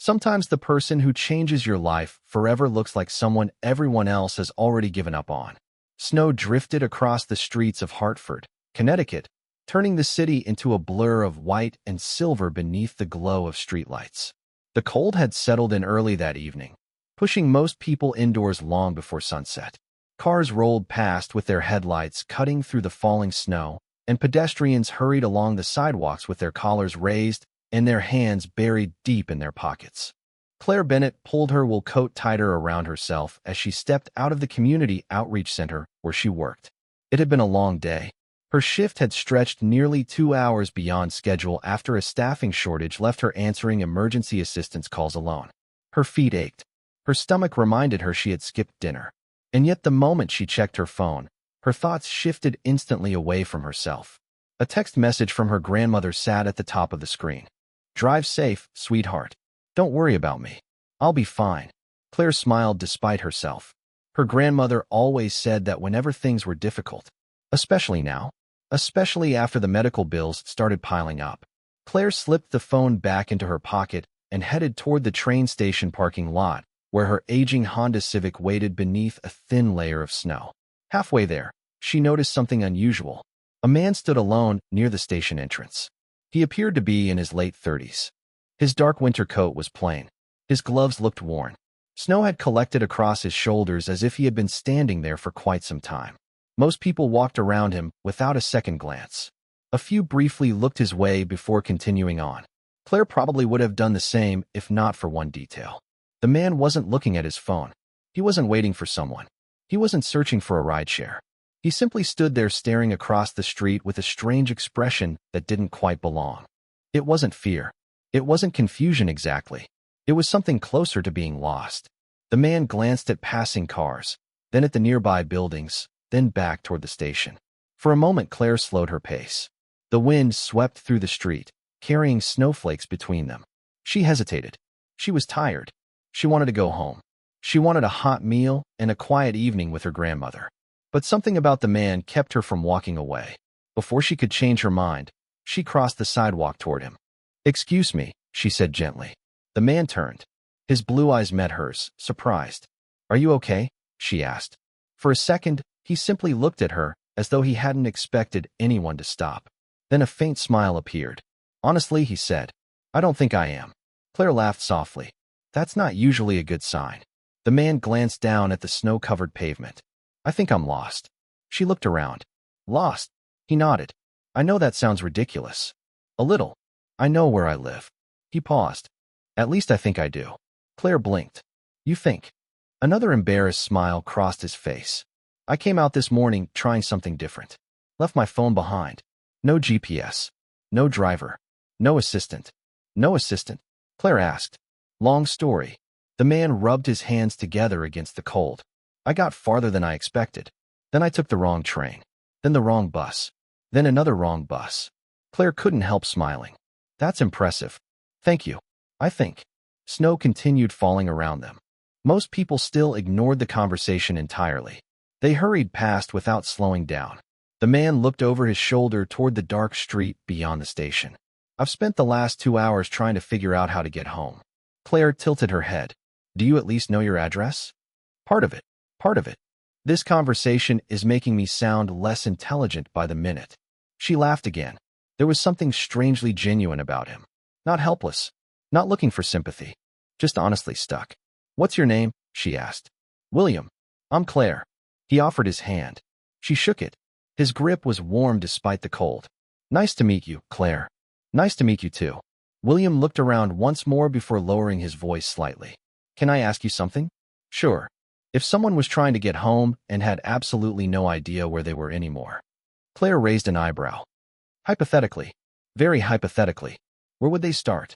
Sometimes the person who changes your life forever looks like someone everyone else has already given up on. Snow drifted across the streets of Hartford, Connecticut, turning the city into a blur of white and silver beneath the glow of streetlights. The cold had settled in early that evening, pushing most people indoors long before sunset. Cars rolled past with their headlights cutting through the falling snow, and pedestrians hurried along the sidewalks with their collars raised and their hands buried deep in their pockets. Claire Bennett pulled her wool coat tighter around herself as she stepped out of the community outreach center where she worked. It had been a long day. Her shift had stretched nearly 2 hours beyond schedule after a staffing shortage left her answering emergency assistance calls alone. Her feet ached. Her stomach reminded her she had skipped dinner. And yet the moment she checked her phone, her thoughts shifted instantly away from herself. A text message from her grandmother sat at the top of the screen. "Drive safe, sweetheart. Don't worry about me. I'll be fine." Claire smiled despite herself. Her grandmother always said that whenever things were difficult, especially now, especially after the medical bills started piling up, Claire slipped the phone back into her pocket and headed toward the train station parking lot, where her aging Honda Civic waited beneath a thin layer of snow. Halfway there, she noticed something unusual. A man stood alone near the station entrance. He appeared to be in his late 30s. His dark winter coat was plain. His gloves looked worn. Snow had collected across his shoulders as if he had been standing there for quite some time. Most people walked around him without a second glance. A few briefly looked his way before continuing on. Claire probably would have done the same if not for one detail. The man wasn't looking at his phone. He wasn't waiting for someone. He wasn't searching for a rideshare. He simply stood there staring across the street with a strange expression that didn't quite belong. It wasn't fear. It wasn't confusion exactly. It was something closer to being lost. The man glanced at passing cars, then at the nearby buildings, then back toward the station. For a moment, Claire slowed her pace. The wind swept through the street, carrying snowflakes between them. She hesitated. She was tired. She wanted to go home. She wanted a hot meal and a quiet evening with her grandmother. But something about the man kept her from walking away. Before she could change her mind, she crossed the sidewalk toward him. "Excuse me," she said gently. The man turned. His blue eyes met hers, surprised. "Are you okay?" she asked. For a second, he simply looked at her as though he hadn't expected anyone to stop. Then a faint smile appeared. "Honestly," he said, "I don't think I am." Claire laughed softly. "That's not usually a good sign." The man glanced down at the snow-covered pavement. "I think I'm lost." She looked around. "Lost?" He nodded. "I know that sounds ridiculous. A little. I know where I live." He paused. "At least I think I do." Claire blinked. "You think?" Another embarrassed smile crossed his face. "I came out this morning trying something different. Left my phone behind. No GPS. No driver. No assistant." "No assistant?" Claire asked. "Long story." The man rubbed his hands together against the cold. "I got farther than I expected. Then I took the wrong train. Then the wrong bus. Then another wrong bus." Claire couldn't help smiling. "That's impressive. Thank you. I think." Snow continued falling around them. Most people still ignored the conversation entirely. They hurried past without slowing down. The man looked over his shoulder toward the dark street beyond the station. "I've spent the last 2 hours trying to figure out how to get home." Claire tilted her head. "Do you at least know your address?" "Part of it. Part of it. This conversation is making me sound less intelligent by the minute." She laughed again. There was something strangely genuine about him. Not helpless. Not looking for sympathy. Just honestly stuck. "What's your name?" she asked. "William." "I'm Claire." He offered his hand. She shook it. His grip was warm despite the cold. "Nice to meet you, Claire." "Nice to meet you too." William looked around once more before lowering his voice slightly. "Can I ask you something?" "Sure." If someone was trying to get home and had absolutely no idea where they were anymore. Claire raised an eyebrow. "Hypothetically. Very hypothetically. Where would they start?"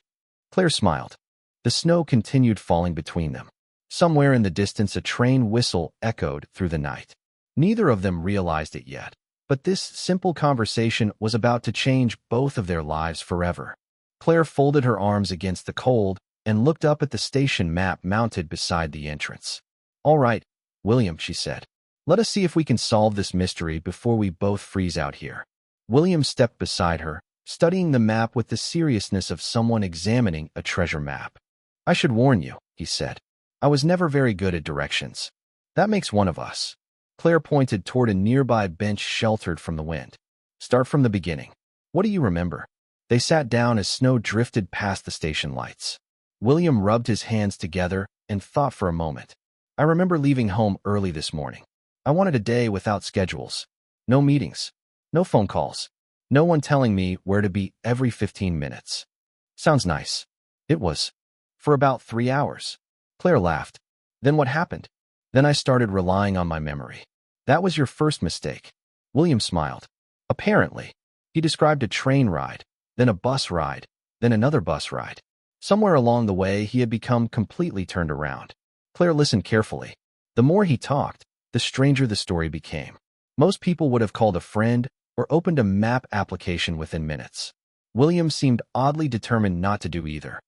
Claire smiled. The snow continued falling between them. Somewhere in the distance a train whistle echoed through the night. Neither of them realized it yet, but this simple conversation was about to change both of their lives forever. Claire folded her arms against the cold and looked up at the station map mounted beside the entrance. "All right, William," she said. "Let us see if we can solve this mystery before we both freeze out here." William stepped beside her, studying the map with the seriousness of someone examining a treasure map. I should warn you, he said. I was never very good at directions. That makes one of us. Claire pointed toward a nearby bench sheltered from the wind. Start from the beginning. What do you remember? They sat down as snow drifted past the station lights. William rubbed his hands together and thought for a moment. I remember leaving home early this morning. I wanted a day without schedules. No meetings. No phone calls. No one telling me where to be every 15 minutes. Sounds nice. It was. For about 3 hours. Claire laughed. Then what happened? Then I started relying on my memory. That was your first mistake. William smiled. Apparently. He described a train ride, then a bus ride, then another bus ride. Somewhere along the way, he had become completely turned around. Claire listened carefully. The more he talked, the stranger the story became. Most people would have called a friend or opened a map application within minutes. William seemed oddly determined not to do either.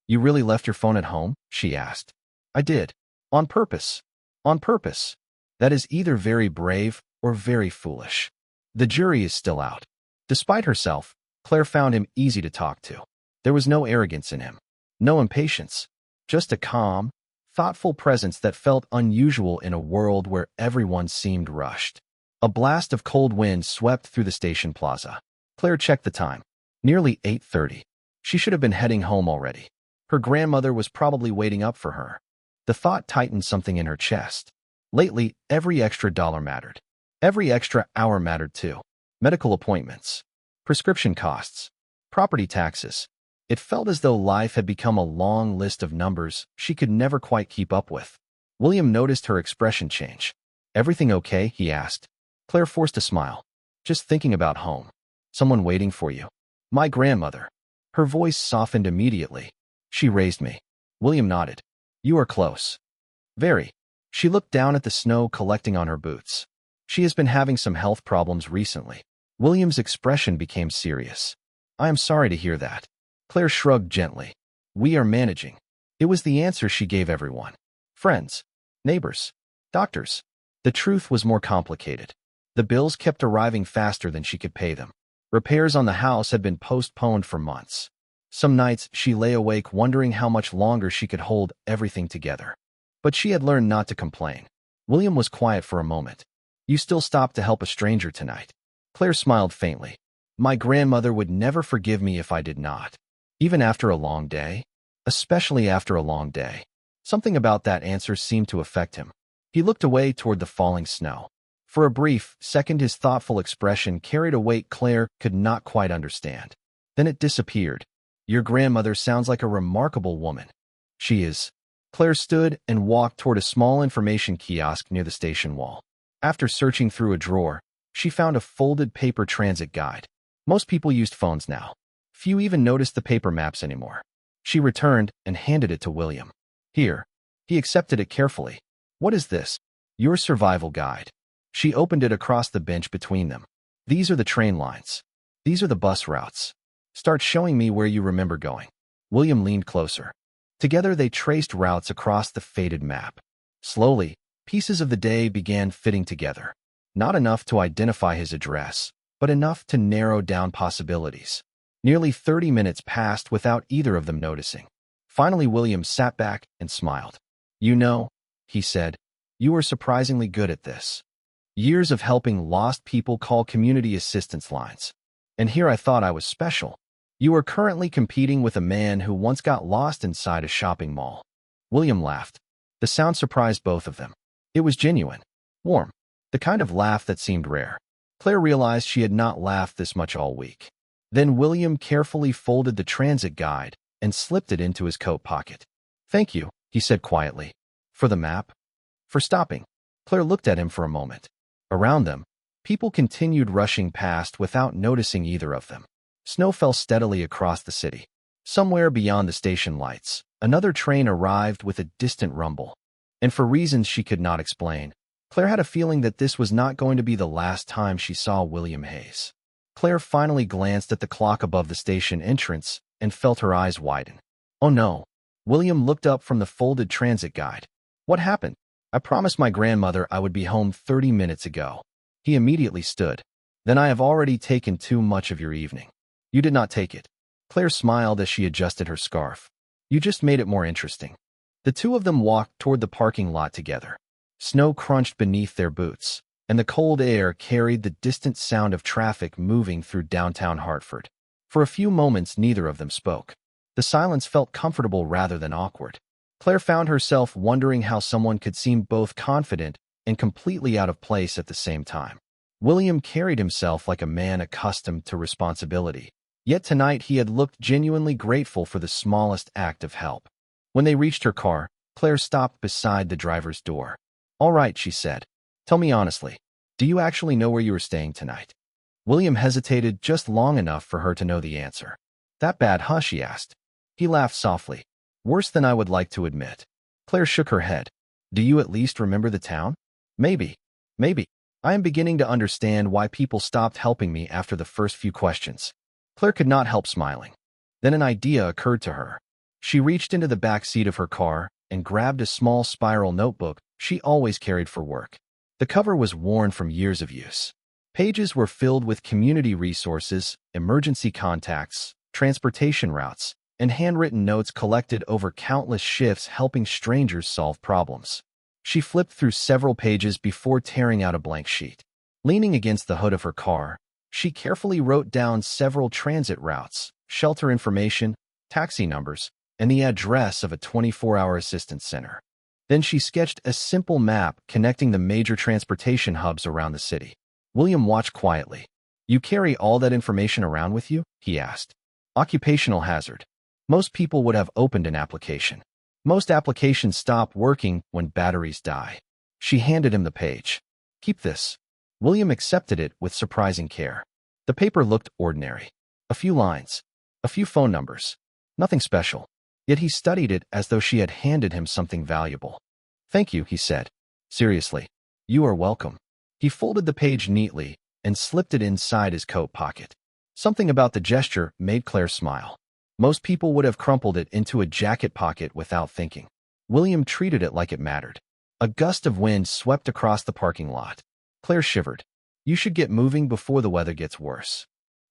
You really left your phone at home? She asked. I did. On purpose. On purpose. That is either very brave or very foolish. The jury is still out. Despite herself, Claire found him easy to talk to. There was no arrogance in him. No impatience. Just a calm, thoughtful presence that felt unusual in a world where everyone seemed rushed. A blast of cold wind swept through the station plaza. Claire checked the time. Nearly 8:30. She should have been heading home already. Her grandmother was probably waiting up for her. The thought tightened something in her chest. Lately, every extra dollar mattered. Every extra hour mattered too. Medical appointments, prescription costs, property taxes. It felt as though life had become a long list of numbers she could never quite keep up with. William noticed her expression change. Everything okay? He asked. Claire forced a smile. Just thinking about home. Someone waiting for you. My grandmother. Her voice softened immediately. She raised me. William nodded. You are close. Very. She looked down at the snow collecting on her boots. She has been having some health problems recently. William's expression became serious. I am sorry to hear that. Claire shrugged gently. We are managing. It was the answer she gave everyone. Friends, neighbors, doctors. The truth was more complicated. The bills kept arriving faster than she could pay them. Repairs on the house had been postponed for months. Some nights she lay awake wondering how much longer she could hold everything together. But she had learned not to complain. William was quiet for a moment. You still stopped to help a stranger tonight. Claire smiled faintly. My grandmother would never forgive me if I did not. Even after a long day? Especially after a long day. Something about that answer seemed to affect him. He looked away toward the falling snow. For a brief second, his thoughtful expression carried a weight Claire could not quite understand. Then it disappeared. Your grandmother sounds like a remarkable woman. She is. Claire stood and walked toward a small information kiosk near the station wall. After searching through a drawer, she found a folded paper transit guide. Most people used phones now. Few even noticed the paper maps anymore. She returned and handed it to William. Here. He accepted it carefully. What is this? Your survival guide. She opened it across the bench between them. These are the train lines. These are the bus routes. Start showing me where you remember going. William leaned closer. Together they traced routes across the faded map. Slowly, pieces of the day began fitting together. Not enough to identify his address, but enough to narrow down possibilities. Nearly 30 minutes passed without either of them noticing. Finally, William sat back and smiled. You know, he said, you are surprisingly good at this. Years of helping lost people call community assistance lines. And here I thought I was special. You are currently competing with a man who once got lost inside a shopping mall. William laughed. The sound surprised both of them. It was genuine, warm, the kind of laugh that seemed rare. Claire realized she had not laughed this much all week. Then William carefully folded the transit guide and slipped it into his coat pocket. Thank you, he said quietly. For the map? For stopping. Claire looked at him for a moment. Around them, people continued rushing past without noticing either of them. Snow fell steadily across the city. Somewhere beyond the station lights, another train arrived with a distant rumble. And for reasons she could not explain, Claire had a feeling that this was not going to be the last time she saw William Hayes. Claire finally glanced at the clock above the station entrance and felt her eyes widen. Oh no. William looked up from the folded transit guide. What happened? I promised my grandmother I would be home 30 minutes ago. He immediately stood. Then I have already taken too much of your evening. You did not take it. Claire smiled as she adjusted her scarf. You just made it more interesting. The two of them walked toward the parking lot together. Snow crunched beneath their boots, and the cold air carried the distant sound of traffic moving through downtown Hartford. For a few moments, neither of them spoke. The silence felt comfortable rather than awkward. Claire found herself wondering how someone could seem both confident and completely out of place at the same time. William carried himself like a man accustomed to responsibility, yet tonight he had looked genuinely grateful for the smallest act of help. When they reached her car, Claire stopped beside the driver's door. "All right," she said. "Tell me honestly, do you actually know where you are staying tonight?" William hesitated just long enough for her to know the answer. "That bad, huh?" she asked. He laughed softly. "Worse than I would like to admit." Claire shook her head. "Do you at least remember the town?" Maybe. I am beginning to understand why people stopped helping me after the first few questions." Claire could not help smiling. Then an idea occurred to her. She reached into the back seat of her car and grabbed a small spiral notebook she always carried for work. The cover was worn from years of use. Pages were filled with community resources, emergency contacts, transportation routes, and handwritten notes collected over countless shifts helping strangers solve problems. She flipped through several pages before tearing out a blank sheet. Leaning against the hood of her car, she carefully wrote down several transit routes, shelter information, taxi numbers, and the address of a 24-hour assistance center. Then she sketched a simple map connecting the major transportation hubs around the city. William watched quietly. "You carry all that information around with you?" he asked. "Occupational hazard. Most people would have opened an application. Most applications stop working when batteries die." She handed him the page. "Keep this." William accepted it with surprising care. The paper looked ordinary. A few lines. A few phone numbers. Nothing special. Yet he studied it as though she had handed him something valuable. "Thank you," he said. "Seriously. You are welcome." He folded the page neatly and slipped it inside his coat pocket. Something about the gesture made Claire smile. Most people would have crumpled it into a jacket pocket without thinking. William treated it like it mattered. A gust of wind swept across the parking lot. Claire shivered. "You should get moving before the weather gets worse."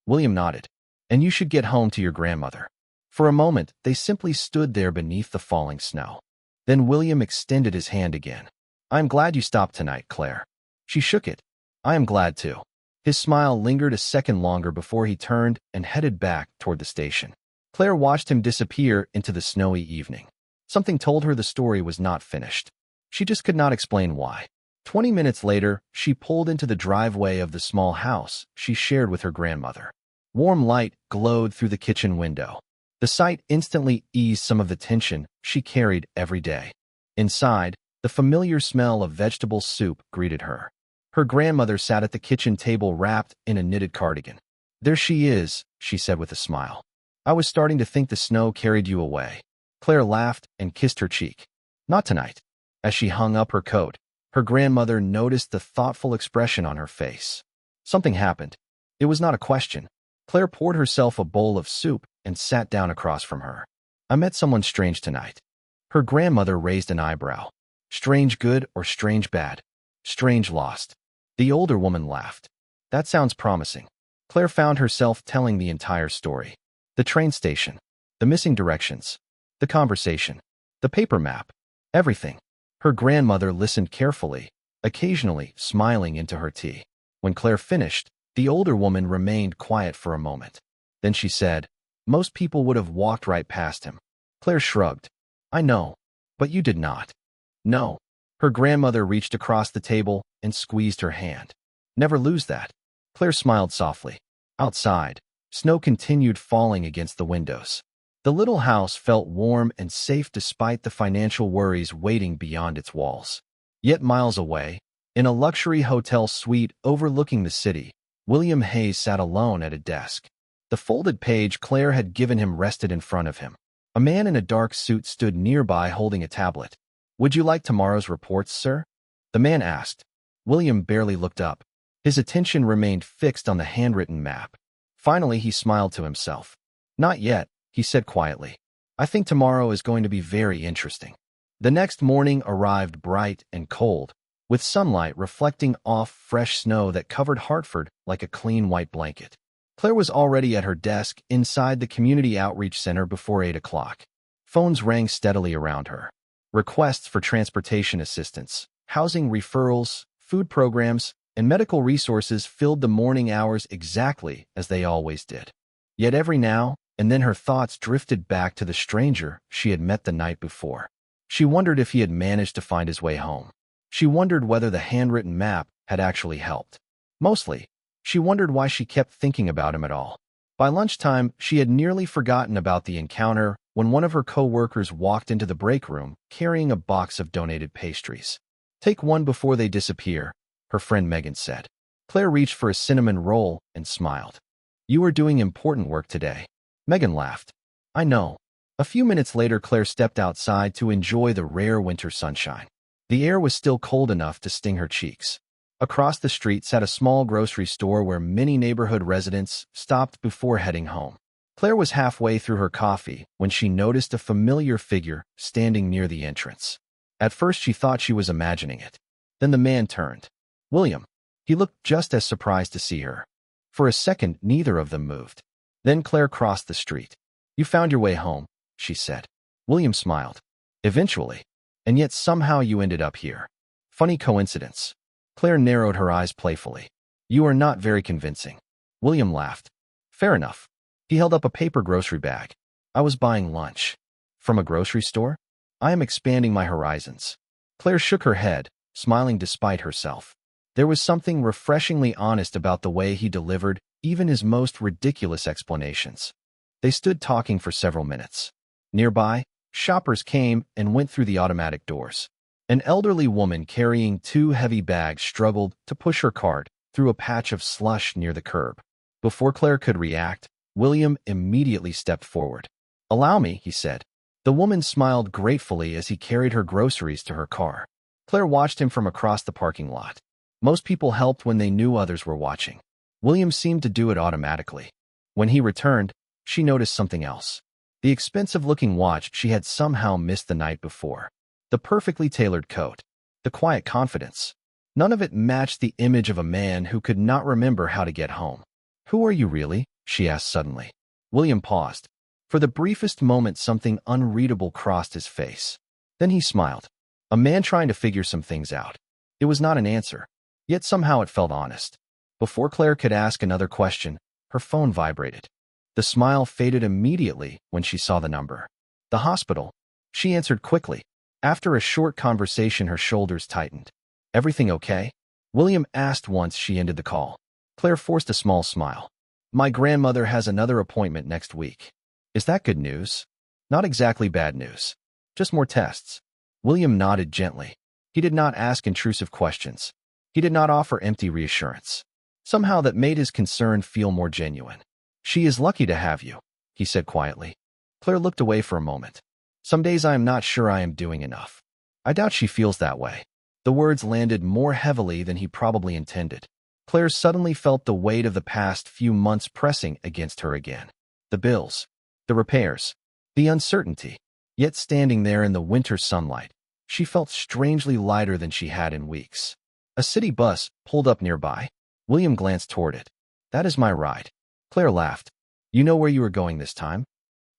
William nodded. "And you should get home to your grandmother." For a moment, they simply stood there beneath the falling snow. Then William extended his hand again. "I am glad you stopped tonight, Claire." She shook it. "I am glad too." His smile lingered a second longer before he turned and headed back toward the station. Claire watched him disappear into the snowy evening. Something told her the story was not finished. She just could not explain why. 20 minutes later, she pulled into the driveway of the small house she shared with her grandmother. Warm light glowed through the kitchen window. The sight instantly eased some of the tension she carried every day. Inside, the familiar smell of vegetable soup greeted her. Her grandmother sat at the kitchen table wrapped in a knitted cardigan. "There she is," she said with a smile. "I was starting to think the snow carried you away." Claire laughed and kissed her cheek. "Not tonight." As she hung up her coat, her grandmother noticed the thoughtful expression on her face. Something happened. It was not a question. Claire poured herself a bowl of soup and sat down across from her. "I met someone strange tonight." Her grandmother raised an eyebrow. "Strange good or strange bad?" "Strange lost." The older woman laughed. "That sounds promising." Claire found herself telling the entire story. The train station, the missing directions, the conversation, the paper map, everything. Her grandmother listened carefully, occasionally smiling into her tea. When Claire finished, the older woman remained quiet for a moment. Then she said, "Most people would have walked right past him." Claire shrugged. "I know, but you did not." "No." Her grandmother reached across the table and squeezed her hand. "Never lose that." Claire smiled softly. Outside, snow continued falling against the windows. The little house felt warm and safe despite the financial worries waiting beyond its walls. Yet miles away, in a luxury hotel suite overlooking the city, William Hayes sat alone at a desk. The folded page Claire had given him rested in front of him. A man in a dark suit stood nearby holding a tablet. "Would you like tomorrow's reports, sir?" the man asked. William barely looked up. His attention remained fixed on the handwritten map. Finally, he smiled to himself. "Not yet," he said quietly. "I think tomorrow is going to be very interesting." The next morning arrived bright and cold, with sunlight reflecting off fresh snow that covered Hartford like a clean white blanket. Claire was already at her desk inside the Community Outreach Center before 8 o'clock. Phones rang steadily around her. Requests for transportation assistance, housing referrals, food programs, and medical resources filled the morning hours exactly as they always did. Yet every now and then her thoughts drifted back to the stranger she had met the night before. She wondered if he had managed to find his way home. She wondered whether the handwritten map had actually helped. Mostly, she wondered why she kept thinking about him at all. By lunchtime, she had nearly forgotten about the encounter when one of her co-workers walked into the break room carrying a box of donated pastries. "Take one before they disappear," her friend Megan said. Claire reached for a cinnamon roll and smiled. "You are doing important work today." Megan laughed. "I know." A few minutes later, Claire stepped outside to enjoy the rare winter sunshine. The air was still cold enough to sting her cheeks. Across the street sat a small grocery store where many neighborhood residents stopped before heading home. Claire was halfway through her coffee when she noticed a familiar figure standing near the entrance. At first, she thought she was imagining it. Then the man turned. William. He looked just as surprised to see her. For a second, neither of them moved. Then Claire crossed the street. "You found your way home," she said. William smiled. "Eventually. And yet somehow you ended up here. Funny coincidence." Claire narrowed her eyes playfully. "You are not very convincing." William laughed. "Fair enough." He held up a paper grocery bag. "I was buying lunch." "From a grocery store?" "I am expanding my horizons." Claire shook her head, smiling despite herself. There was something refreshingly honest about the way he delivered even his most ridiculous explanations. They stood talking for several minutes. Nearby, shoppers came and went through the automatic doors. An elderly woman carrying 2 heavy bags struggled to push her cart through a patch of slush near the curb. Before Claire could react, William immediately stepped forward. "Allow me," he said. The woman smiled gratefully as he carried her groceries to her car. Claire watched him from across the parking lot. Most people helped when they knew others were watching. William seemed to do it automatically. When he returned, she noticed something else. The expensive-looking watch she had somehow missed the night before. The perfectly tailored coat. The quiet confidence. None of it matched the image of a man who could not remember how to get home. "Who are you really?" she asked suddenly. William paused. For the briefest moment, something unreadable crossed his face. Then he smiled. A man trying to figure some things out. It was not an answer, yet somehow it felt honest. Before Claire could ask another question, her phone vibrated. The smile faded immediately when she saw the number. "The hospital." She answered quickly. After a short conversation, her shoulders tightened. "Everything okay?" William asked once she ended the call. Claire forced a small smile. "My grandmother has another appointment next week." "Is that good news?" "Not exactly bad news. Just more tests." William nodded gently. He did not ask intrusive questions. He did not offer empty reassurance. Somehow that made his concern feel more genuine. "She is lucky to have you," he said quietly. Claire looked away for a moment. "Some days I am not sure I am doing enough." "I doubt she feels that way." The words landed more heavily than he probably intended. Claire suddenly felt the weight of the past few months pressing against her again. The bills, the repairs, the uncertainty. Yet standing there in the winter sunlight, she felt strangely lighter than she had in weeks. A city bus pulled up nearby. William glanced toward it. "That is my ride." Claire laughed. "You know where you are going this time?"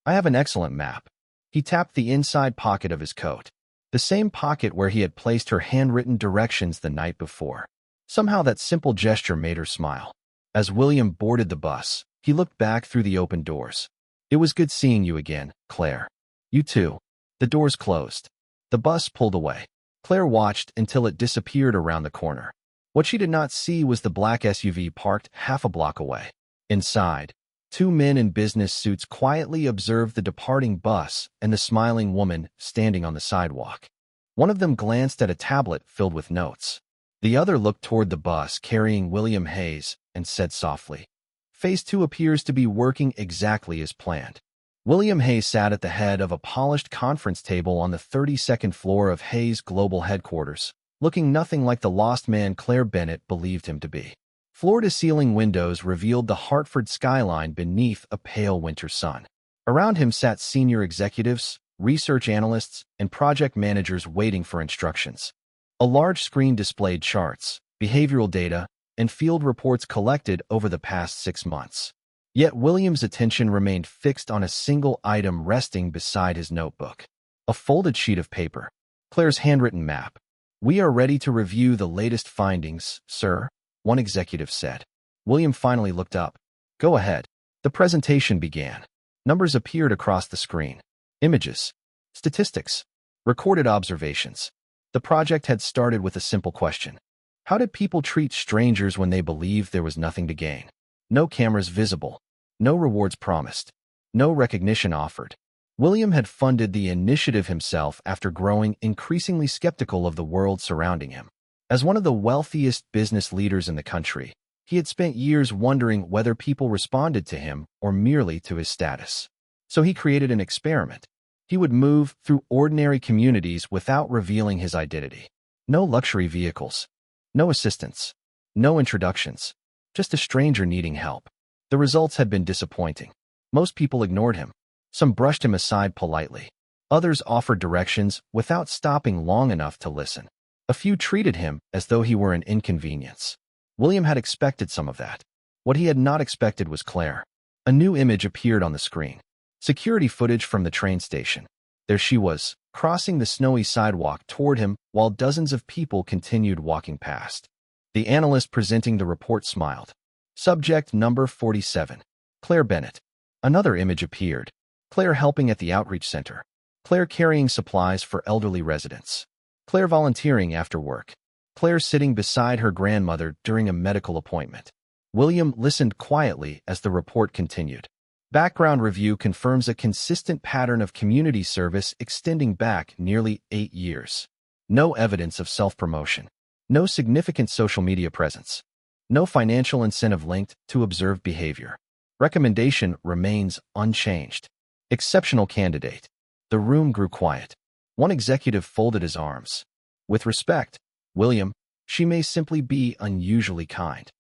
"I have an excellent map." He tapped the inside pocket of his coat, the same pocket where he had placed her handwritten directions the night before. Somehow that simple gesture made her smile. As William boarded the bus, he looked back through the open doors. "It was good seeing you again, Claire." "You too." The doors closed. The bus pulled away. Claire watched until it disappeared around the corner. What she did not see was the black SUV parked half a block away. Inside, 2 men in business suits quietly observed the departing bus and the smiling woman standing on the sidewalk. One of them glanced at a tablet filled with notes. The other looked toward the bus carrying William Hayes and said softly, "Phase 2 appears to be working exactly as planned." William Hayes sat at the head of a polished conference table on the 32nd floor of Hayes Global Headquarters, looking nothing like the lost man Claire Bennett believed him to be. Floor-to-ceiling windows revealed the Hartford skyline beneath a pale winter sun. Around him sat senior executives, research analysts, and project managers waiting for instructions. A large screen displayed charts, behavioral data, and field reports collected over the past 6 months. Yet William's attention remained fixed on a single item resting beside his notebook. A folded sheet of paper. Claire's handwritten map. "We are ready to review the latest findings, sir," one executive said. William finally looked up. "Go ahead." The presentation began. Numbers appeared across the screen. Images. Statistics. Recorded observations. The project had started with a simple question. How did people treat strangers when they believed there was nothing to gain? No cameras visible. No rewards promised. No recognition offered. William had funded the initiative himself after growing increasingly skeptical of the world surrounding him. As one of the wealthiest business leaders in the country, he had spent years wondering whether people responded to him or merely to his status. So he created an experiment. He would move through ordinary communities without revealing his identity. No luxury vehicles. No assistants. No introductions. Just a stranger needing help. The results had been disappointing. Most people ignored him. Some brushed him aside politely. Others offered directions without stopping long enough to listen. A few treated him as though he were an inconvenience. William had expected some of that. What he had not expected was Claire. A new image appeared on the screen. Security footage from the train station. There she was, crossing the snowy sidewalk toward him while dozens of people continued walking past. The analyst presenting the report smiled. Subject number 47. Claire Bennett. Another image appeared. Claire helping at the outreach center. Claire carrying supplies for elderly residents. Claire volunteering after work. Claire sitting beside her grandmother during a medical appointment. William listened quietly as the report continued. Background review confirms a consistent pattern of community service extending back nearly 8 years. No evidence of self-promotion. No significant social media presence. No financial incentive linked to observed behavior. Recommendation remains unchanged. Exceptional candidate. The room grew quiet. One executive folded his arms. "With respect, William, she may simply be unusually kind."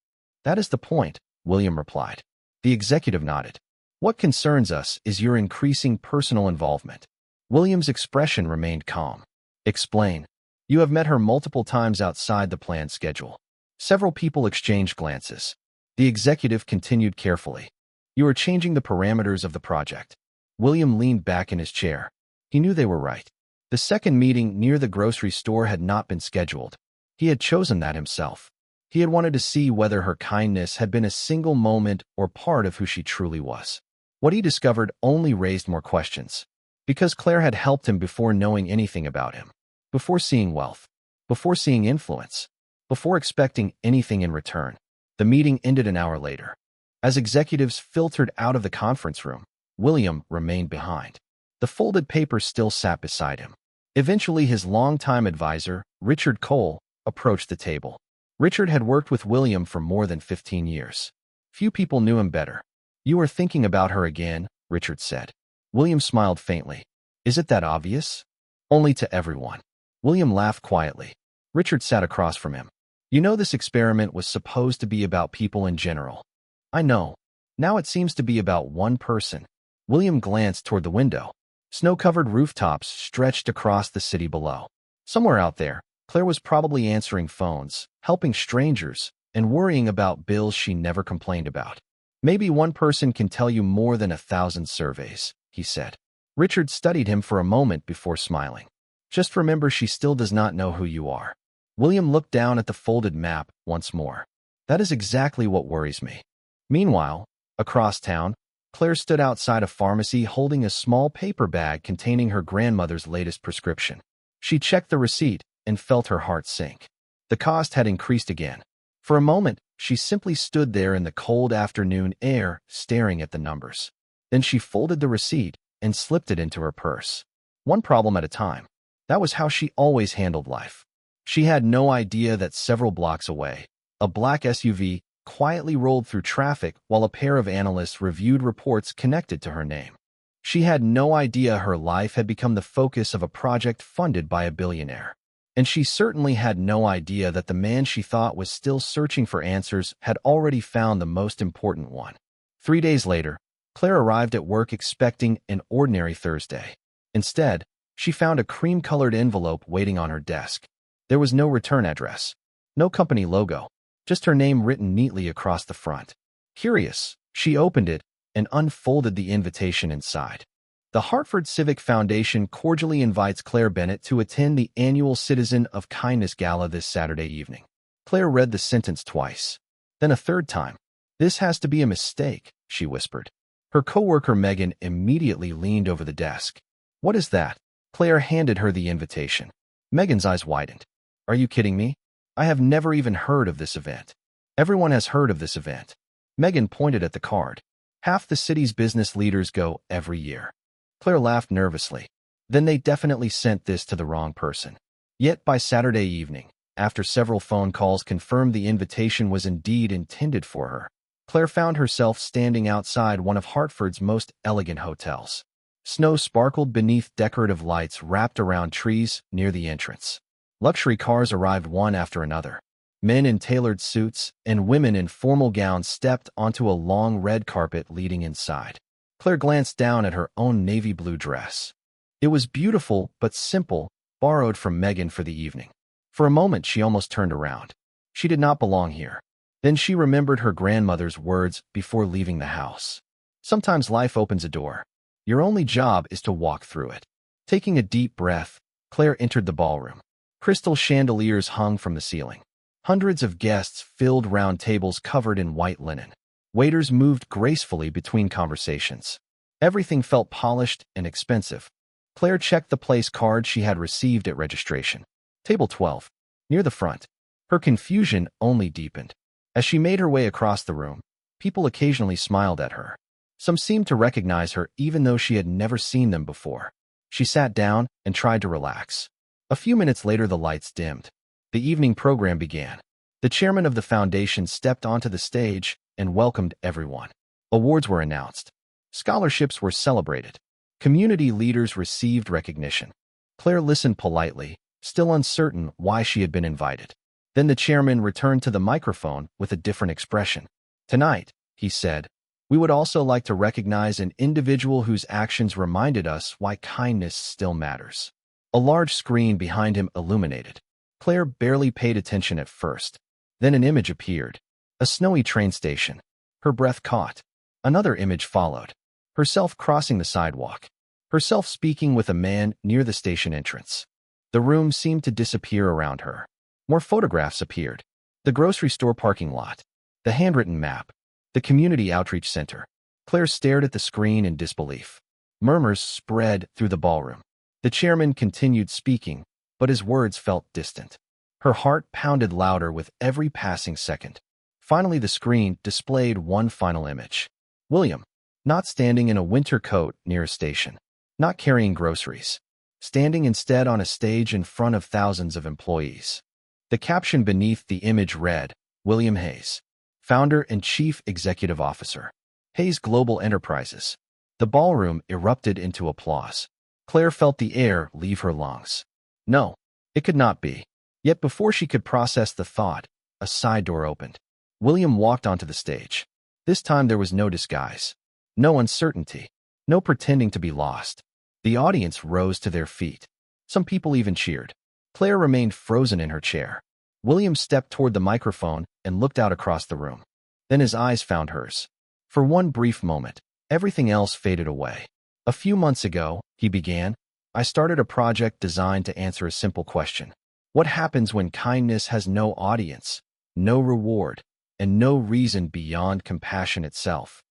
"That is the point," William replied. The executive nodded. "What concerns us is your increasing personal involvement." William's expression remained calm. "Explain." "You have met her multiple times outside the planned schedule." Several people exchanged glances. The executive continued carefully. "You are changing the parameters of the project." William leaned back in his chair. He knew they were right. The second meeting near the grocery store had not been scheduled. He had chosen that himself. He had wanted to see whether her kindness had been a single moment or part of who she truly was. What he discovered only raised more questions. Because Claire had helped him before knowing anything about him. Before seeing wealth. Before seeing influence. Before expecting anything in return. The meeting ended an hour later. As executives filtered out of the conference room, William remained behind. The folded paper still sat beside him. Eventually, his longtime advisor, Richard Cole, approached the table. Richard had worked with William for more than 15 years. Few people knew him better. "You are thinking about her again," Richard said. William smiled faintly. "Is it that obvious?" "Only to everyone." William laughed quietly. Richard sat across from him. "You know, this experiment was supposed to be about people in general." "I know. Now it seems to be about one person." William glanced toward the window. Snow-covered rooftops stretched across the city below. Somewhere out there, Claire was probably answering phones, helping strangers, and worrying about bills she never complained about. "Maybe one person can tell you more than 1,000 surveys," he said. Richard studied him for a moment before smiling. "Just remember, she still does not know who you are." William looked down at the folded map once more. "That is exactly what worries me." Meanwhile, across town, Claire stood outside a pharmacy holding a small paper bag containing her grandmother's latest prescription. She checked the receipt and felt her heart sink. The cost had increased again. For a moment, she simply stood there in the cold afternoon air, staring at the numbers. Then she folded the receipt and slipped it into her purse. One problem at a time. That was how she always handled life. She had no idea that several blocks away, a black SUV quietly rolled through traffic while a pair of analysts reviewed reports connected to her name. She had no idea her life had become the focus of a project funded by a billionaire. And she certainly had no idea that the man she thought was still searching for answers had already found the most important one. 3 days later, Claire arrived at work expecting an ordinary Thursday. Instead, she found a cream-colored envelope waiting on her desk. There was no return address, no company logo, just her name written neatly across the front. Curious, She opened it and unfolded the invitation inside. The Hartford Civic Foundation cordially invites Claire Bennett to attend the annual Citizen of Kindness Gala this Saturday evening. Claire read the sentence twice, then a third time. "This has to be a mistake," she whispered. Her coworker Megan immediately leaned over the desk. "What is that?" Claire handed her the invitation. Megan's eyes widened. "Are you kidding me? I have never even heard of this event." "Everyone has heard of this event." Megan pointed at the card. "Half the city's business leaders go every year." Claire laughed nervously. Then they definitely sent this to the wrong person. Yet by Saturday evening, after several phone calls confirmed the invitation was indeed intended for her, Claire found herself standing outside one of Hartford's most elegant hotels. Snow sparkled beneath decorative lights wrapped around trees near the entrance. Luxury cars arrived one after another. Men in tailored suits and women in formal gowns stepped onto a long red carpet leading inside. Claire glanced down at her own navy blue dress. It was beautiful but simple, borrowed from Megan for the evening. For a moment she almost turned around. She did not belong here. Then she remembered her grandmother's words before leaving the house. Sometimes life opens a door. Your only job is to walk through it. Taking a deep breath, Claire entered the ballroom. Crystal chandeliers hung from the ceiling. Hundreds of guests filled round tables covered in white linen. Waiters moved gracefully between conversations. Everything felt polished and expensive. Claire checked the place card she had received at registration. Table 12, near the front. Her confusion only deepened. As she made her way across the room, people occasionally smiled at her. Some seemed to recognize her even though she had never seen them before. She sat down and tried to relax. A few minutes later the lights dimmed. The evening program began. The chairman of the foundation stepped onto the stage and welcomed everyone. Awards were announced. Scholarships were celebrated. Community leaders received recognition. Claire listened politely, still uncertain why she had been invited. Then the chairman returned to the microphone with a different expression. "Tonight," he said, "we would also like to recognize an individual whose actions reminded us why kindness still matters." A large screen behind him illuminated. Claire barely paid attention at first. Then an image appeared. A snowy train station. Her breath caught. Another image followed. Herself crossing the sidewalk. Herself speaking with a man near the station entrance. The room seemed to disappear around her. More photographs appeared. The grocery store parking lot. The handwritten map. The community outreach center. Claire stared at the screen in disbelief. Murmurs spread through the ballroom. The chairman continued speaking, but his words felt distant. Her heart pounded louder with every passing second. Finally, the screen displayed one final image. William, not standing in a winter coat near a station, not carrying groceries, standing instead on a stage in front of thousands of employees. The caption beneath the image read, "William Hayes, Founder and Chief Executive Officer, Hayes Global Enterprises." The ballroom erupted into applause. Claire felt the air leave her lungs. No, it could not be. Yet before she could process the thought, a side door opened. William walked onto the stage. This time there was no disguise, no uncertainty, no pretending to be lost. The audience rose to their feet. Some people even cheered. Claire remained frozen in her chair. William stepped toward the microphone and looked out across the room. Then his eyes found hers. For one brief moment, everything else faded away. "A few months ago," he began, "I started a project designed to answer a simple question. What happens when kindness has no audience, no reward, and no reason beyond compassion itself?"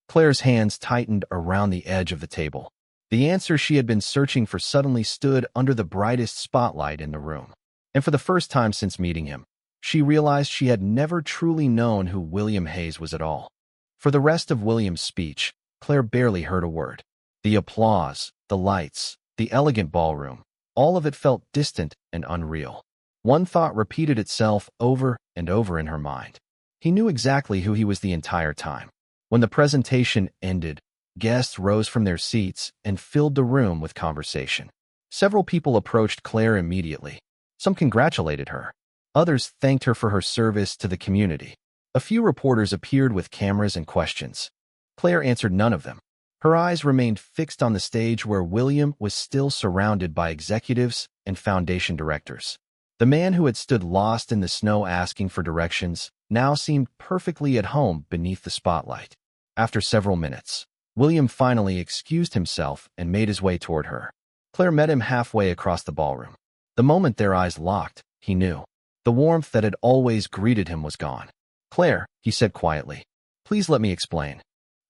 Claire's hands tightened around the edge of the table. The answer she had been searching for suddenly stood under the brightest spotlight in the room. And for the first time since meeting him, she realized she had never truly known who William Hayes was at all. For the rest of William's speech, Claire barely heard a word. The applause, the lights, the elegant ballroom, all of it felt distant and unreal. One thought repeated itself over and over in her mind. He knew exactly who he was the entire time. When the presentation ended, guests rose from their seats and filled the room with conversation. Several people approached Claire immediately. Some congratulated her. Others thanked her for her service to the community. A few reporters appeared with cameras and questions. Claire answered none of them. Her eyes remained fixed on the stage where William was still surrounded by executives and foundation directors. The man who had stood lost in the snow asking for directions now seemed perfectly at home beneath the spotlight. After several minutes, William finally excused himself and made his way toward her. Claire met him halfway across the ballroom. The moment their eyes locked, he knew. The warmth that had always greeted him was gone. "Claire," he said quietly, "please let me explain."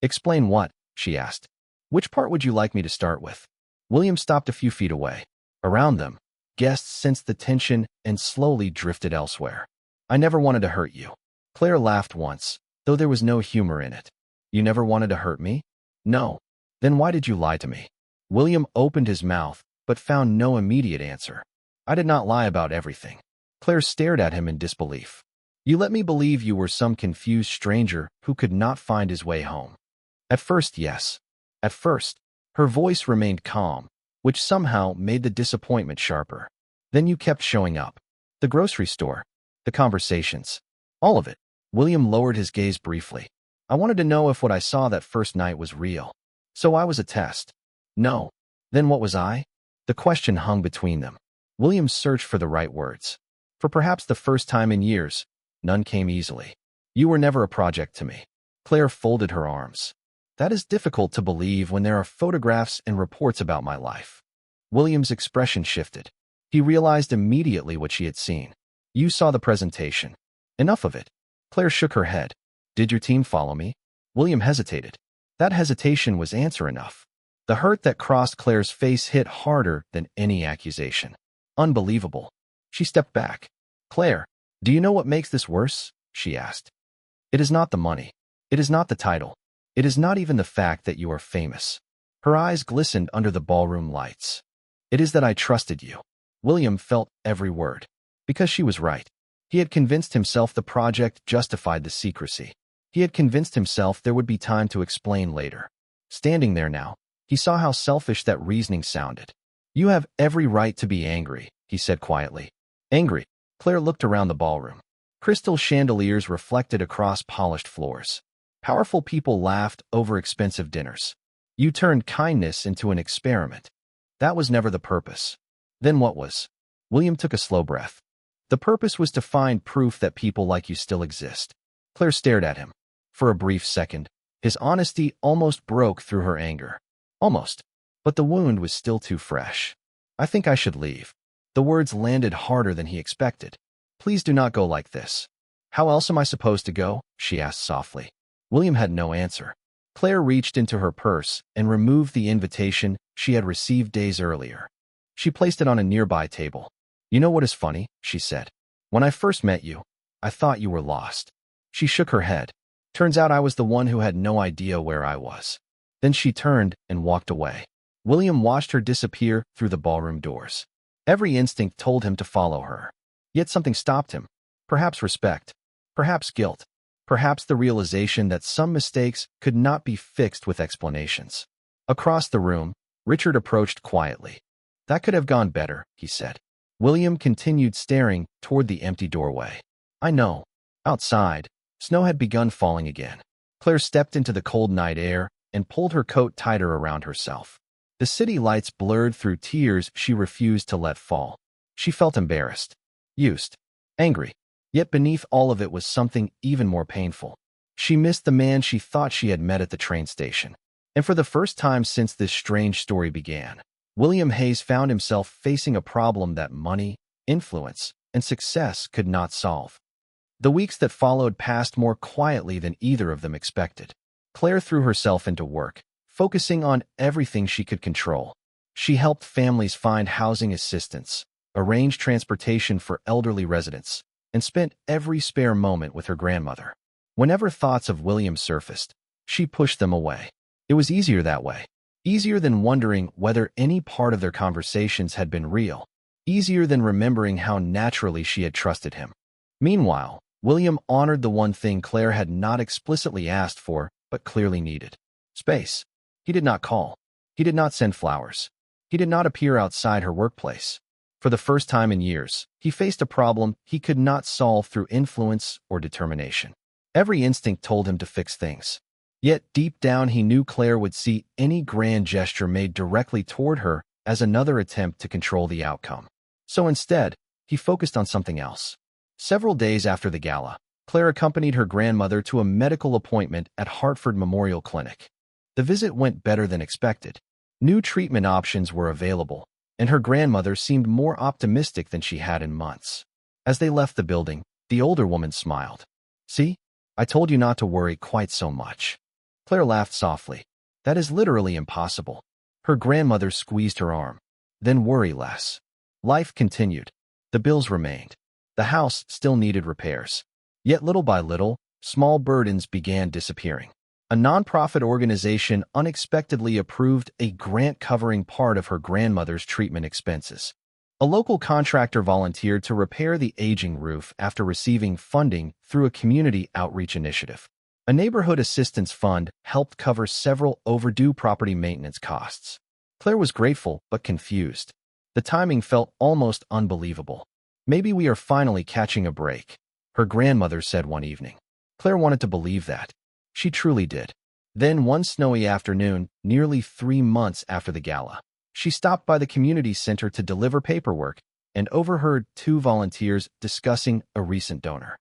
"Explain what?" she asked. "Which part would you like me to start with?" William stopped a few feet away. Around them, guests sensed the tension and slowly drifted elsewhere. "I never wanted to hurt you." Claire laughed once, though there was no humor in it. "You never wanted to hurt me?" "No." "Then why did you lie to me?" William opened his mouth, but found no immediate answer. "I did not lie about everything." Claire stared at him in disbelief. "You let me believe you were some confused stranger who could not find his way home." "At first, yes." "At first." Her voice remained calm, which somehow made the disappointment sharper. "Then you kept showing up. The grocery store. The conversations. All of it." William lowered his gaze briefly. "I wanted to know if what I saw that first night was real. So I was a test." "No." "Then what was I?" The question hung between them. William searched for the right words. For perhaps the first time in years, none came easily. "You were never a project to me." Claire folded her arms. "That is difficult to believe when there are photographs and reports about my life." William's expression shifted. He realized immediately what she had seen. "You saw the presentation." "Enough of it." Claire shook her head. "Did your team follow me?" William hesitated. That hesitation was answer enough. The hurt that crossed Claire's face hit harder than any accusation. "Unbelievable." She stepped back. "Claire, do you know what makes this worse?" she asked. "It is not the money. It is not the title. It is not even the fact that you are famous." Her eyes glistened under the ballroom lights. "It is that I trusted you." William felt every word. Because she was right. He had convinced himself the project justified the secrecy. He had convinced himself there would be time to explain later. Standing there now, he saw how selfish that reasoning sounded. "You have every right to be angry," he said quietly. "Angry?" Claire looked around the ballroom. Crystal chandeliers reflected across polished floors. Powerful people laughed over expensive dinners. "You turned kindness into an experiment." "That was never the purpose." "Then what was?" William took a slow breath. "The purpose was to find proof that people like you still exist." Claire stared at him. For a brief second, his honesty almost broke through her anger. Almost. But the wound was still too fresh. "I think I should leave." The words landed harder than he expected. "Please do not go like this." "How else am I supposed to go?" she asked softly. William had no answer. Claire reached into her purse and removed the invitation she had received days earlier. She placed it on a nearby table. "You know what is funny?" she said. "When I first met you, I thought you were lost." She shook her head. "Turns out I was the one who had no idea where I was." Then she turned and walked away. William watched her disappear through the ballroom doors. Every instinct told him to follow her. Yet something stopped him. Perhaps respect. Perhaps guilt. Perhaps the realization that some mistakes could not be fixed with explanations. Across the room, Richard approached quietly. "That could have gone better," he said. William continued staring toward the empty doorway. "I know." Outside, snow had begun falling again. Claire stepped into the cold night air and pulled her coat tighter around herself. The city lights blurred through tears she refused to let fall. She felt embarrassed, used, angry. Yet beneath all of it was something even more painful. She missed the man she thought she had met at the train station. And for the first time since this strange story began, William Hayes found himself facing a problem that money, influence, and success could not solve. The weeks that followed passed more quietly than either of them expected. Claire threw herself into work, focusing on everything she could control. She helped families find housing assistance, arranged transportation for elderly residents, and spent every spare moment with her grandmother. Whenever thoughts of William surfaced, she pushed them away. It was easier that way. Easier than wondering whether any part of their conversations had been real. Easier than remembering how naturally she had trusted him. Meanwhile, William honored the one thing Claire had not explicitly asked for, but clearly needed. Space. He did not call. He did not send flowers. He did not appear outside her workplace. For the first time in years, he faced a problem he could not solve through influence or determination. Every instinct told him to fix things. Yet deep down he knew Claire would see any grand gesture made directly toward her as another attempt to control the outcome. So instead, he focused on something else. Several days after the gala, Claire accompanied her grandmother to a medical appointment at Hartford Memorial Clinic. The visit went better than expected. New treatment options were available, and her grandmother seemed more optimistic than she had in months. As they left the building, the older woman smiled. "See? I told you not to worry quite so much." Claire laughed softly. "That is literally impossible." Her grandmother squeezed her arm. "Then worry less." Life continued. The bills remained. The house still needed repairs. Yet little by little, small burdens began disappearing. A nonprofit organization unexpectedly approved a grant covering part of her grandmother's treatment expenses. A local contractor volunteered to repair the aging roof after receiving funding through a community outreach initiative. A neighborhood assistance fund helped cover several overdue property maintenance costs. Claire was grateful but confused. The timing felt almost unbelievable. "Maybe we are finally catching a break," her grandmother said one evening. Claire wanted to believe that. She truly did. Then one snowy afternoon, nearly 3 months after the gala, she stopped by the community center to deliver paperwork and overheard 2 volunteers discussing a recent donor.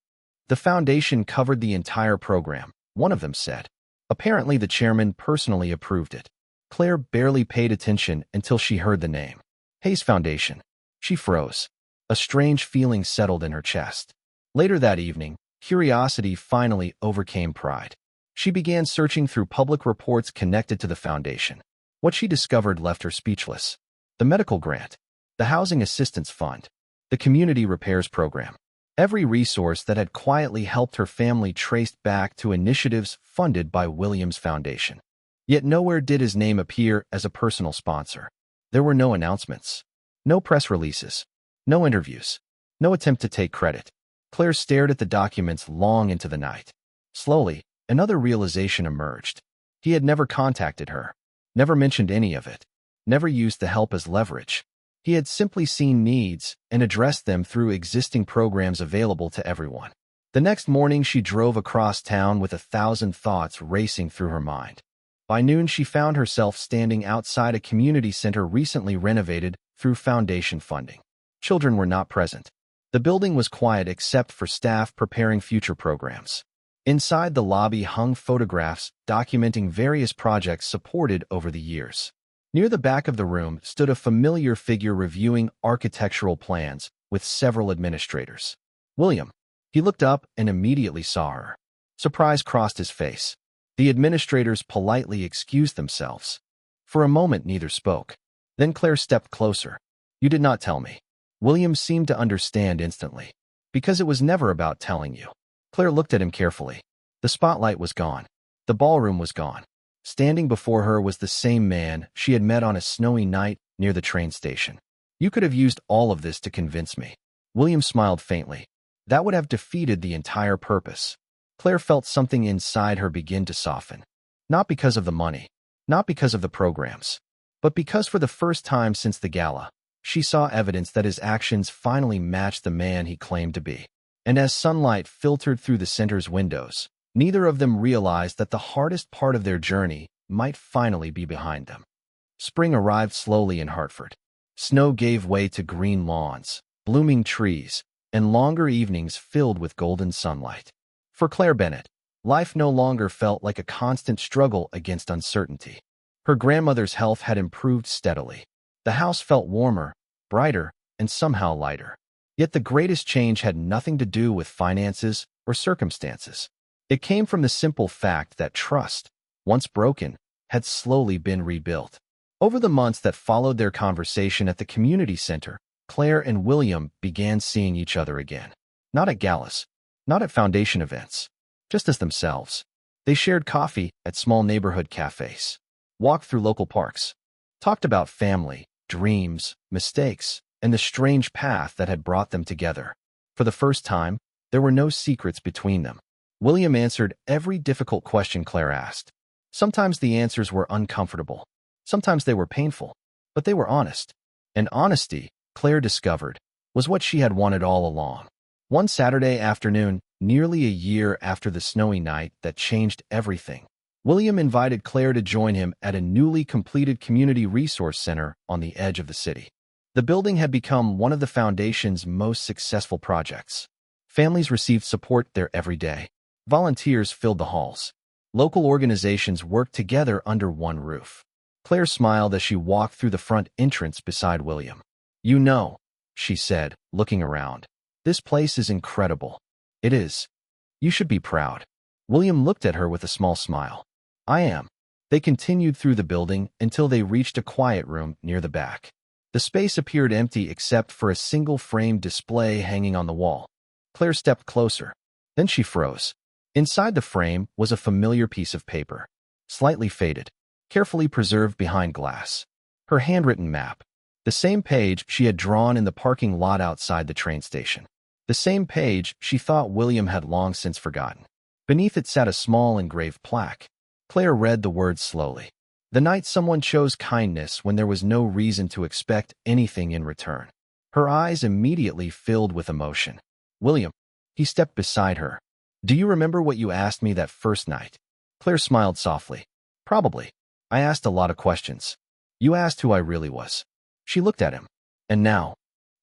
The foundation covered the entire program, one of them said. Apparently the chairman personally approved it. Claire barely paid attention until she heard the name. Hayes Foundation. She froze. A strange feeling settled in her chest. Later that evening, curiosity finally overcame pride. She began searching through public reports connected to the foundation. What she discovered left her speechless. The medical grant, the housing assistance fund, the community repairs program. Every resource that had quietly helped her family traced back to initiatives funded by Williams Foundation. Yet nowhere did his name appear as a personal sponsor. There were no announcements, no press releases, no interviews, no attempt to take credit. Claire stared at the documents long into the night. Slowly, another realization emerged. He had never contacted her, never mentioned any of it, never used the help as leverage. He had simply seen needs and addressed them through existing programs available to everyone. The next morning, she drove across town with 1,000 thoughts racing through her mind. By noon, she found herself standing outside a community center recently renovated through foundation funding. Children were not present. The building was quiet except for staff preparing future programs. Inside the lobby hung photographs documenting various projects supported over the years. Near the back of the room stood a familiar figure reviewing architectural plans with several administrators. "William." He looked up and immediately saw her. Surprise crossed his face. The administrators politely excused themselves. For a moment, neither spoke. Then Claire stepped closer. "You did not tell me." William seemed to understand instantly. "Because it was never about telling you." Claire looked at him carefully. The spotlight was gone. The ballroom was gone. Standing before her was the same man she had met on a snowy night near the train station. "You could have used all of this to convince me." William smiled faintly. "That would have defeated the entire purpose." Claire felt something inside her begin to soften. Not because of the money, not because of the programs, but because for the first time since the gala, she saw evidence that his actions finally matched the man he claimed to be. And as sunlight filtered through the center's windows, neither of them realized that the hardest part of their journey might finally be behind them. Spring arrived slowly in Hartford. Snow gave way to green lawns, blooming trees, and longer evenings filled with golden sunlight. For Claire Bennett, life no longer felt like a constant struggle against uncertainty. Her grandmother's health had improved steadily. The house felt warmer, brighter, and somehow lighter. Yet the greatest change had nothing to do with finances or circumstances. It came from the simple fact that trust, once broken, had slowly been rebuilt. Over the months that followed their conversation at the community center, Claire and William began seeing each other again. Not at galas, not at foundation events, just as themselves. They shared coffee at small neighborhood cafes, walked through local parks, talked about family, dreams, mistakes, and the strange path that had brought them together. For the first time, there were no secrets between them. William answered every difficult question Claire asked. Sometimes the answers were uncomfortable. Sometimes they were painful, but they were honest. And honesty, Claire discovered, was what she had wanted all along. One Saturday afternoon, nearly a year after the snowy night that changed everything, William invited Claire to join him at a newly completed community resource center on the edge of the city. The building had become one of the foundation's most successful projects. Families received support there every day. Volunteers filled the halls. Local organizations worked together under one roof. Claire smiled as she walked through the front entrance beside William. "You know," she said, looking around. "This place is incredible." "It is. You should be proud." William looked at her with a small smile. "I am." They continued through the building until they reached a quiet room near the back. The space appeared empty except for a single framed display hanging on the wall. Claire stepped closer. Then she froze. Inside the frame was a familiar piece of paper, slightly faded, carefully preserved behind glass. Her handwritten map. The same page she had drawn in the parking lot outside the train station. The same page she thought William had long since forgotten. Beneath it sat a small engraved plaque. Claire read the words slowly. "The night someone chose kindness when there was no reason to expect anything in return." Her eyes immediately filled with emotion. "William." He stepped beside her. "Do you remember what you asked me that first night?" Claire smiled softly. "Probably. I asked a lot of questions. You asked who I really was." She looked at him. "And now?"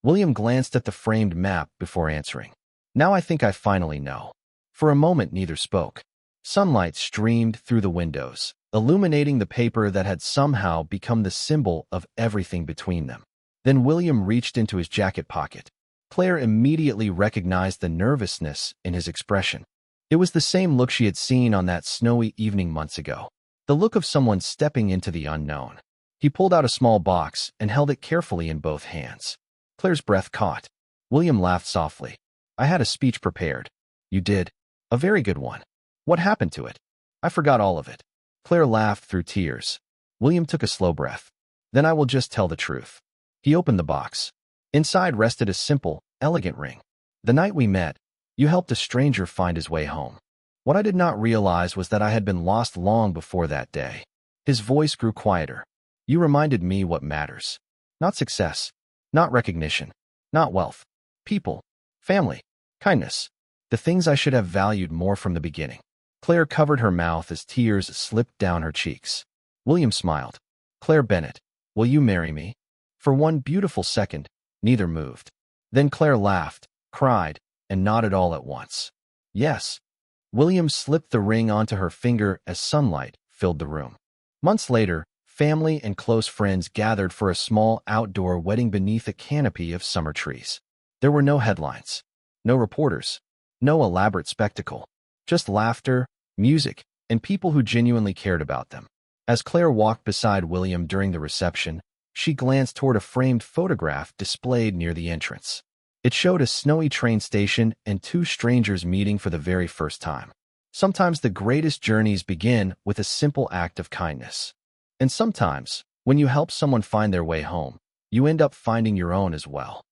William glanced at the framed map before answering. "Now I think I finally know." For a moment neither spoke. Sunlight streamed through the windows, illuminating the paper that had somehow become the symbol of everything between them. Then William reached into his jacket pocket. Claire immediately recognized the nervousness in his expression. It was the same look she had seen on that snowy evening months ago. The look of someone stepping into the unknown. He pulled out a small box and held it carefully in both hands. Claire's breath caught. William laughed softly. "I had a speech prepared." "You did? A very good one. What happened to it?" "I forgot all of it." Claire laughed through tears. William took a slow breath. "Then I will just tell the truth." He opened the box. Inside rested a simple, elegant ring. "The night we met, you helped a stranger find his way home. What I did not realize was that I had been lost long before that day." His voice grew quieter. "You reminded me what matters. Not success, not recognition, not wealth. People, family, kindness. The things I should have valued more from the beginning." Claire covered her mouth as tears slipped down her cheeks. William smiled. "Claire Bennett, will you marry me?" For one beautiful second, neither moved. Then Claire laughed, cried, and nodded all at once. "Yes." William slipped the ring onto her finger as sunlight filled the room. Months later, family and close friends gathered for a small outdoor wedding beneath a canopy of summer trees. There were no headlines, no reporters, no elaborate spectacle. Just laughter, music, and people who genuinely cared about them. As Claire walked beside William during the reception, she glanced toward a framed photograph displayed near the entrance. It showed a snowy train station and two strangers meeting for the very first time. Sometimes the greatest journeys begin with a simple act of kindness. And sometimes, when you help someone find their way home, you end up finding your own as well.